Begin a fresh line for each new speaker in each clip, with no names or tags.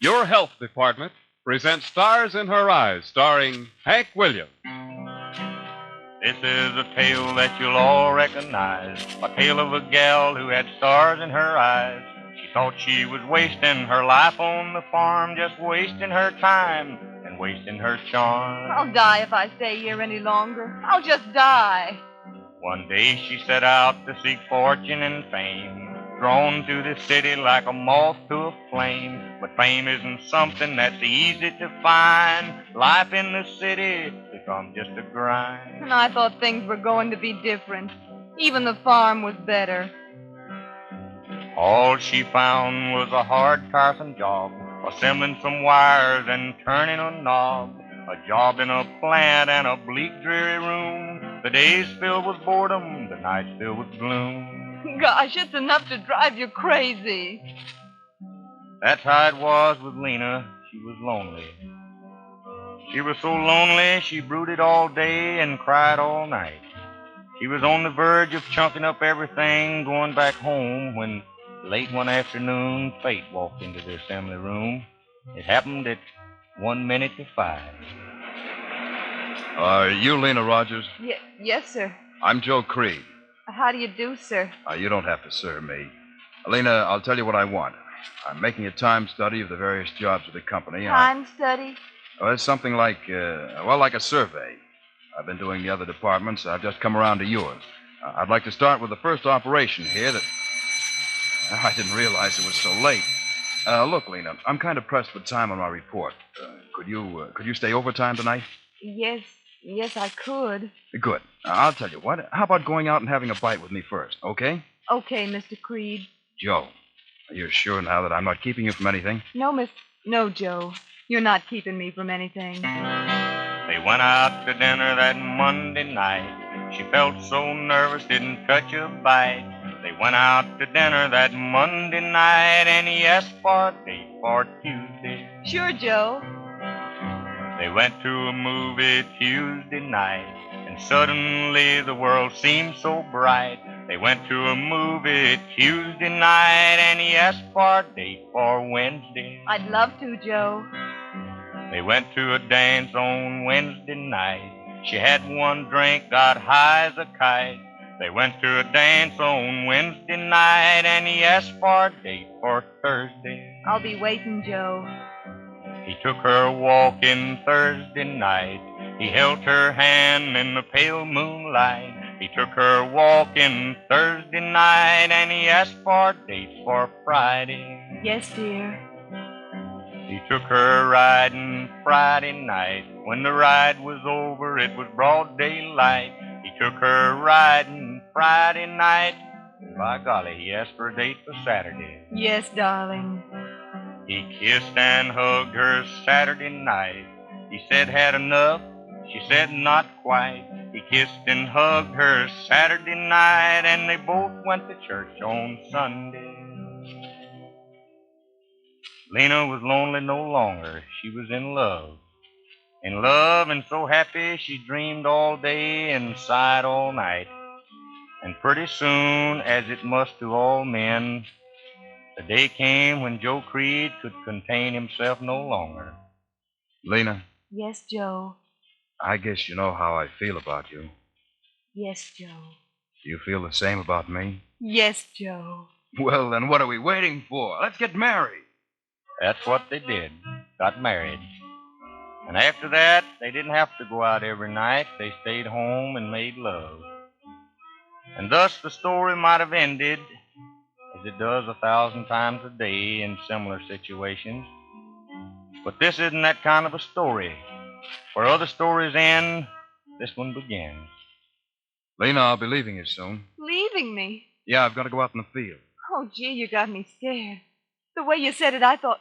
Your Health Department presents Stars in Her Eyes, starring Hank Williams.
This is a tale that you'll all recognize, a tale of a gal who had stars in her eyes. She thought she was wasting her life on the farm, just wasting her time and wasting her charm.
I'll die if I stay here any longer. I'll just die.
One day she set out to seek fortune and fame, drawn to the city like a moth to a flame. But fame isn't something that's easy to find. Life in the city becomes just a grind.
And I thought things were going to be different. Even the farm was better.
All she found was a hard, tiresome job, assembling some wires and turning a knob. A job in a plant and a bleak, dreary room. The days filled with boredom, the nights filled with gloom.
Gosh, it's enough to drive you crazy.
That's how it was with Lena. She was lonely. She was so lonely, she brooded all day and cried all night. She was on the verge of chunking up everything, going back home, when late one afternoon, fate walked into the assembly room. It happened at 1 minute to 5.
Are you Lena Rogers?
Yes, sir.
I'm Joe Creed.
How do you do, sir?
You don't have to serve me. Lena, I'll tell you what I want. I'm making a time study of the various jobs of the company.
Time study?
It's something like, like a survey. I've been doing the other departments. I've just come around to yours. I'd like to start with the first operation here that... I didn't realize it was so late. Look, Lena, I'm kind of pressed for time on my report. Could you stay overtime tonight?
Yes, I could.
Good. I'll tell you what. How about going out and having a bite with me first, okay?
Okay, Mr. Creed.
Joe, are you sure now that I'm not keeping you from anything?
No, Joe. You're not keeping me from anything.
They went out to dinner that Monday night. She felt so nervous, didn't touch a bite. They went out to dinner that Monday night, and he asked for a date for Tuesday.
Sure, Joe.
They went to a movie Tuesday night, and suddenly the world seemed so bright. They went to a movie Tuesday night, and he asked for a date for Wednesday.
I'd love to, Joe.
They went to a dance on Wednesday night. She had one drink, got high as a kite. They went to a dance on Wednesday night, and he asked for a date for Thursday.
I'll be waiting, Joe.
He took her walking Thursday night. He held her hand in the pale moonlight. He took her walking Thursday night, and he asked for a date for Friday.
Yes, dear.
He took her riding Friday night. When the ride was over, it was broad daylight. He took her riding Friday night. By golly, he asked for a date for Saturday.
Yes, darling.
He kissed and hugged her Saturday night. He said, had enough? She said, not quite. He kissed and hugged her Saturday night, and they both went to church on Sunday. Lena was lonely no longer. She was in love. In love and so happy she dreamed all day and sighed all night. And pretty soon, as it must to all men, the day came when Joe Creed could contain himself no longer.
Lena?
Yes, Joe.
I guess you know how I feel about you.
Yes, Joe.
Do you feel the same about me?
Yes, Joe.
Well, then what are we waiting for? Let's get married.
That's what they did. Got married. And after that, they didn't have to go out every night. They stayed home and made love. And thus the story might have ended, as it does 1,000 times a day in similar situations. But this isn't that kind of a story. Where other stories end, this one begins.
Lena, I'll be leaving you soon.
Leaving me?
Yeah, I've got to go out in the field.
Oh, gee, you got me scared. The way you said it, I thought...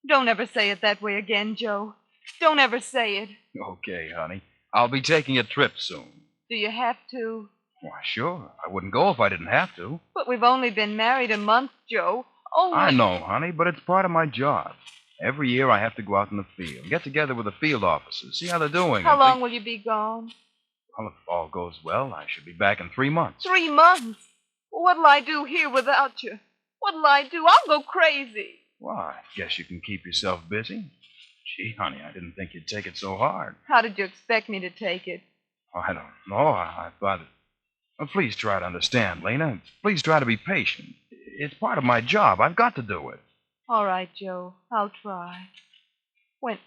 Don't ever say it that way again, Joe. Don't ever say it.
Okay, honey. I'll be taking a trip soon.
Do you have to?
Why, sure. I wouldn't go if I didn't have to.
But we've only been married a month, Joe. Oh,
I know, honey, but it's part of my job. Every year I have to go out in the field, get together with the field officers, see how they're doing.
How long will you be gone?
Well, if all goes well, I should be back in 3 months.
3 months? What'll I do here without you? What'll I do? I'll go crazy.
Well, I guess you can keep yourself busy. Gee, honey, I didn't think you'd take it so hard.
How did you expect me to take it?
Oh, I don't know. I thought... Well, please try to understand, Lena. Please try to be patient. It's part of my job. I've got to do it.
All right, Joe. I'll try. When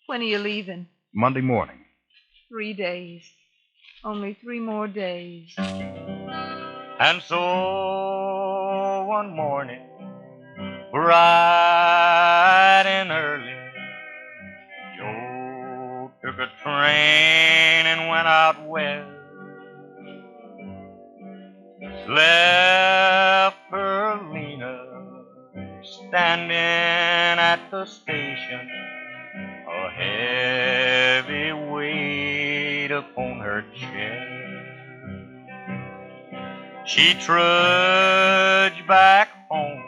are you leaving?
Monday morning.
3 days. Only 3 more days.
And so one morning, bright and early, Joe took a train and went out west. Left Lena standing at the station, a heavy weight upon her chest. She trudged back home,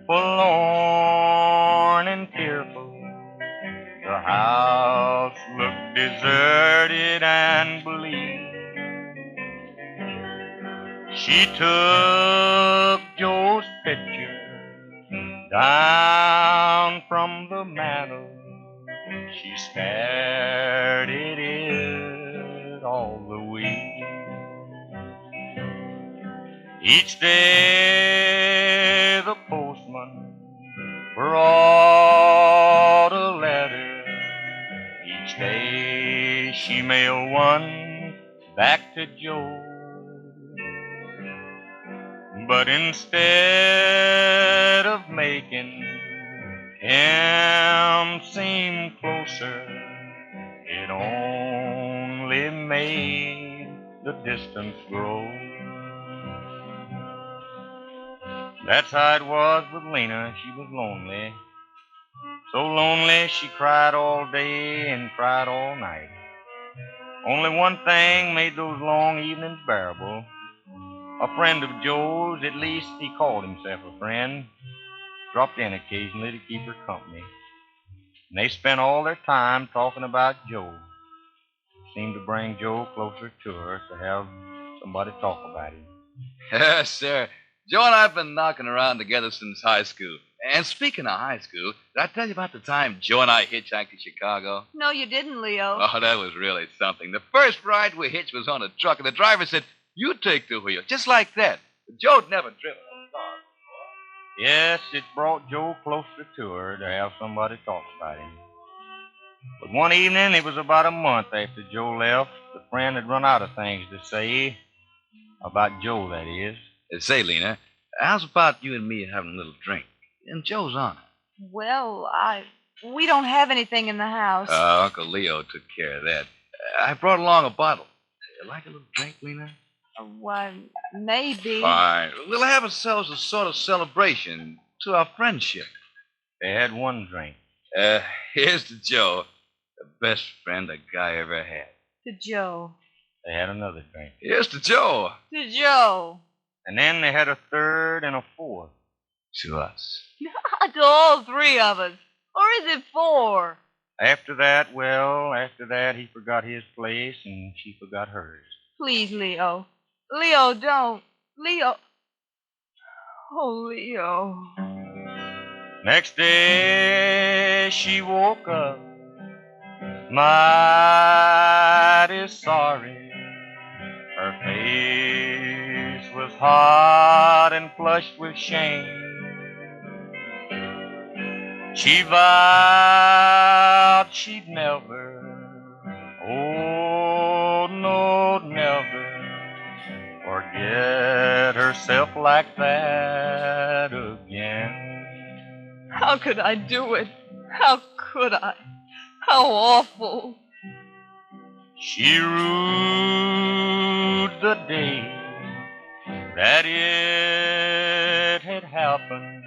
forlorn and tearful. The house looked deserted and bleak. She took Joe's picture down from the mantel. She stared at it all the week. Each day the postman brought a letter. Each day she mailed one back to Joe. But instead of making him seem closer, it only made the distance grow. That's how it was with Lena. She was lonely. So lonely she cried all day and cried all night. Only one thing made those long evenings bearable. A friend of Joe's, at least he called himself a friend, dropped in occasionally to keep her company. And they spent all their time talking about Joe. Seemed to bring Joe closer to her to have somebody talk about him.
Yes, sir. Joe and I have been knocking around together since high school. And speaking of high school, did I tell you about the time Joe and I hitchhiked to Chicago?
No, you didn't, Leo.
Oh, that was really something. The first ride we hitched was on a truck, and the driver said, "You take the wheel," just like that. Joe'd never driven a car before.
Yes, it brought Joe closer to her to have somebody talk about him. But one evening, it was about a month after Joe left, the friend had run out of things to say about Joe, that is.
Say, Lena, how's about you and me having a little drink? In Joe's honor.
Well, we don't have anything in the house.
Uncle Leo took care of that. I brought along a bottle. You like a little drink, Lena?
Why, maybe.
Fine. We'll have ourselves a sort of celebration to our friendship.
They had one drink.
Here's to Joe, the best friend a guy ever had.
To Joe.
They had another drink.
Here's to Joe.
To Joe.
And then they had a third and a fourth.
To us.
To all 3 of us. Or is it 4?
After that, he forgot his place and she forgot hers.
Please, Leo. Leo, don't. Leo. Oh, Leo.
Next day, she woke up mighty sorry. Her face was hot and flushed with shame. She vowed she'd never, oh no, never forget herself like that again.
How could I do it? How could I? How awful.
She rued the day that it had happened.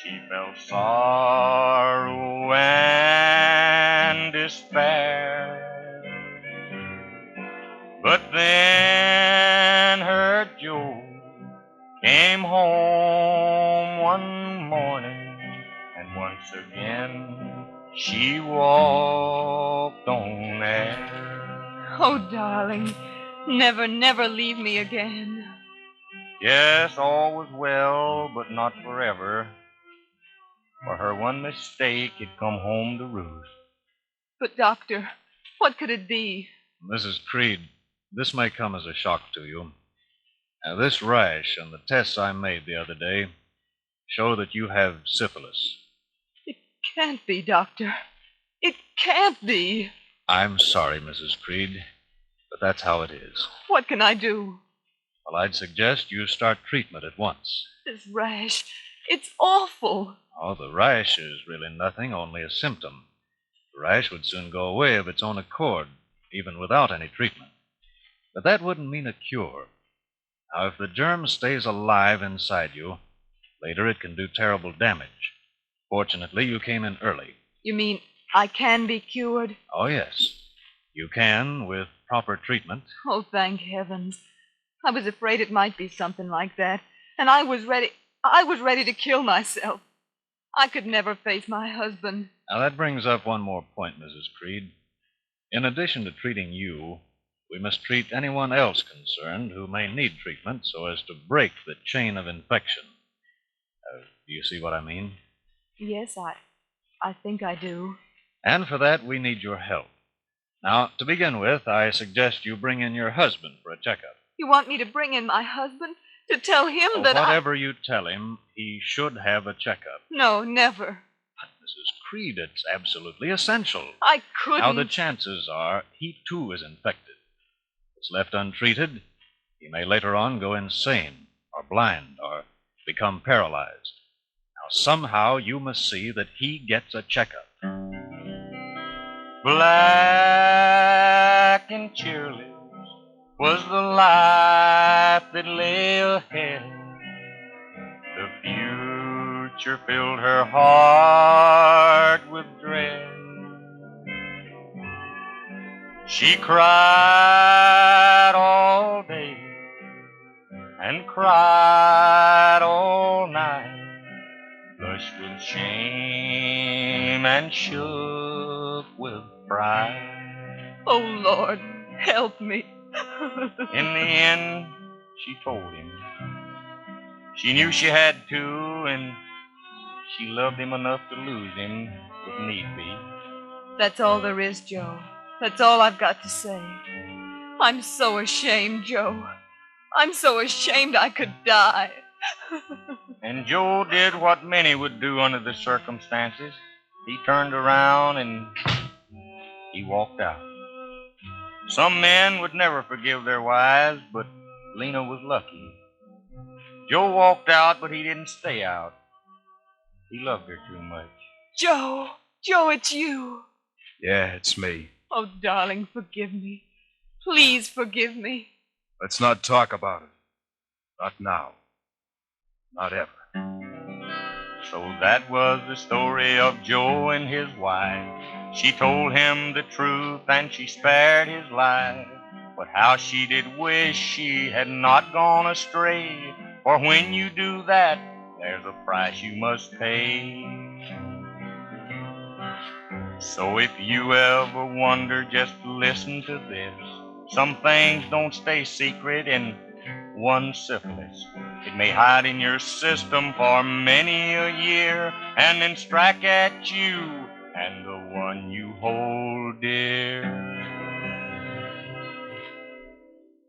She felt sorrow and despair. But then her Joe came home one morning, and once again she walked on air.
Oh, darling, never, never leave me again.
Yes, all was well, but not forever. For her one mistake had come home to roost.
But, Doctor, what could it be?
Mrs. Creed, this may come as a shock to you. Now, this rash and the tests I made the other day show that you have syphilis.
It can't be, Doctor. It can't be.
I'm sorry, Mrs. Creed, but that's how it is.
What can I do?
Well, I'd suggest you start treatment at once.
This rash, it's awful.
Oh, the rash is really nothing, only a symptom. The rash would soon go away of its own accord, even without any treatment. But that wouldn't mean a cure. Now, if the germ stays alive inside you, later it can do terrible damage. Fortunately, you came in early.
You mean I can be cured?
Oh, yes. You can, with proper treatment.
Oh, thank heavens. I was afraid it might be something like that, and I was ready to kill myself. I could never face my husband.
Now, that brings up one more point, Mrs. Creed. In addition to treating you, we must treat anyone else concerned who may need treatment so as to break the chain of infection. Do you see what I mean?
Yes, I think I do.
And for that, we need your help. Now, to begin with, I suggest you bring in your husband for a checkup.
You want me to bring in my husband to tell him that
whatever you tell him, he should have a checkup.
No, never.
But, Mrs. Creed, it's absolutely essential.
I couldn't.
Now, the chances are he, too, is infected. If it's left untreated, he may later on go insane, or blind, or become paralyzed. Now, somehow you must see that he gets a checkup.
Black and cheerless was the life that lay ahead. The future filled her heart with dread. She cried all day and cried all night, flushed with shame and shook with pride.
Oh, Lord, help me.
In the end, she told him she knew she had to, and she loved him enough to lose him if need be.
That's all there is, Joe. That's all I've got to say. I'm so ashamed, Joe. I'm so ashamed I could die.
And Joe did what many would do under the circumstances. He turned around and he walked out. Some men would never forgive their wives, but Lena was lucky. Joe walked out, but he didn't stay out. He loved her too much.
Joe, it's you.
Yeah, it's me.
Oh, darling, forgive me. Please forgive me.
Let's not talk about it. Not now. Not ever.
So that was the story of Joe and his wife. She told him the truth and she spared his life. But how she did wish she had not gone astray. For when you do that, there's a price you must pay. So if you ever wonder, just listen to this. Some things don't stay secret in one syphilis. It may hide in your system for many a year and then strike at you and the one you hold dear.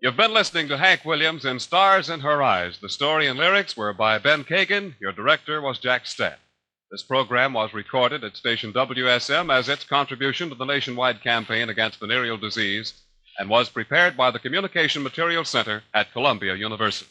You've been listening to Hank Williams in Stars in Her Eyes. The story and lyrics were by Ben Kagan. Your director was Jack Stett. This program was recorded at station WSM as its contribution to the nationwide campaign against venereal disease and was prepared by the Communication Materials Center at Columbia University.